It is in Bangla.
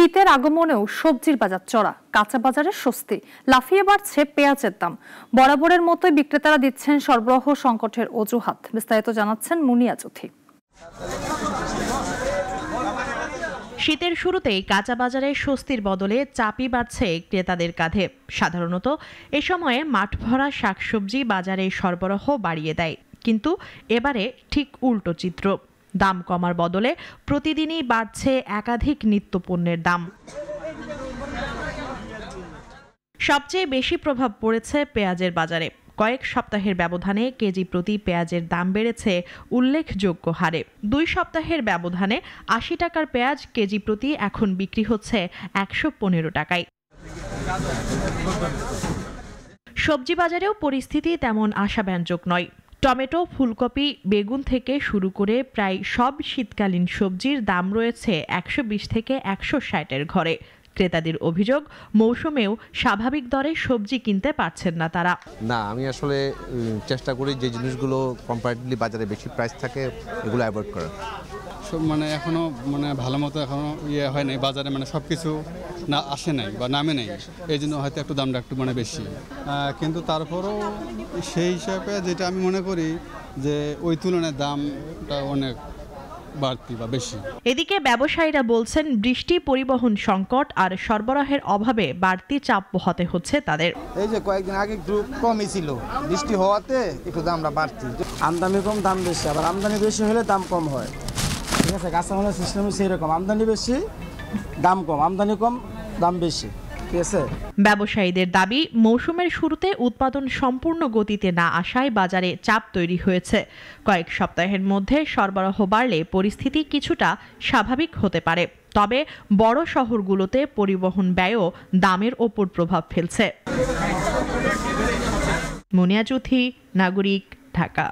শীতের আগমনেও সবজির বাজার চড়া, কাঁচা বাজারে স্বস্তি, লাফিয়ে বাড়ছে পেঁয়াজের দাম। বরাবরের মতোই বিক্রেতারা দিচ্ছেন সরবরাহ সংকটের অজুহাত। বিস্তারিত জানাচ্ছেন মুনিয়া চৌধুরী। শীতের শুরুতেই কাঁচা বাজারে স্বস্তির বদলে চাপই বাড়ছে ক্রেতাদের কাঁধে। সাধারণত এ সময়ে মাঠ ভরা শাকসবজি বাজারে সরবরাহ বাড়িয়ে দেয়, কিন্তু এবারে ঠিক উল্টো চিত্র। দাম কমার বদলে প্রতিদিনই বাড়ছে একাধিক নিত্যপণ্যের দাম। সবচেয়ে বেশি প্রভাব পড়েছে পেঁয়াজের বাজারে। কয়েক সপ্তাহের ব্যবধানে কেজি প্রতি পেঁয়াজের দাম বেড়েছে উল্লেখযোগ্য হারে। 2 সপ্তাহের ব্যবধানে 80 টাকার পেঁয়াজ কেজি প্রতি এখন বিক্রি হচ্ছে 115 টাকায়। সবজি বাজারেও পরিস্থিতি তেমন আশাব্যঞ্জক নয়। টমেটো, ফুলকপি, বেগুন থেকে শুরু করে প্রায় সব শীতকালীন সবজির দাম রয়েছে 120 থেকে 160-এর ঘরে। ক্রেতাদের অভিযোগ, মৌসুমেও স্বাভাবিক দরে সবজি কিনতে পারছেন না তারা। না, আমি আসলে চেষ্টা করি যে জিনিসগুলো কম্পারেটিভলি বাজারে বেশি প্রাইস থাকে এগুলো অ্যাভয়েড করার। মানে এখনো ভালো মতো এখনো হয় নাই বাজারে, সবকিছু না আসে নাই বা নামে নাই, এই জন্য হয়তো একটু দামটা একটু বেশি। কিন্তু তারপরও সেই হিসাবে যেটা আমি মনে করি যে ওই তুলনায় দামটা অনেক বাড়তি বা বেশি। এদিকে ব্যবসায়ীরা বলছেন, বৃষ্টি, পরিবহন সংকট আর সরবরাহের অভাবে বাড়তি চাপ পোহাতে হচ্ছে তাদের। এই যে কয়েকদিন আগে একটু কমই ছিল, বৃষ্টি হওয়াতে একটু দামটা বাড়তি। আমদানি কম দাম বেশি, আবার আমদানি বেশি হলে দাম কম হয়। ঠিক আছে, কাঁচামালের সিস্টেম সেই রকম, আমদানি বেশি দাম কম, আমদানি কম দাম বেশি। ব্যবসায়ীদের দাবি, মৌসুমের শুরুতে উৎপাদন সম্পূর্ণ গতিতে না আসায় বাজারে চাপ তৈরি হয়েছে। কয়েক সপ্তাহের মধ্যে সরবরাহ বাড়লে পরিস্থিতি কিছুটা স্বাভাবিক হতে পারে, তবে বড় শহরগুলোতে পরিবহন ব্যয়ও দামের ওপর প্রভাব ফেলছে। মুনিয়া চৌধুরী, নাগরিক, ঢাকা।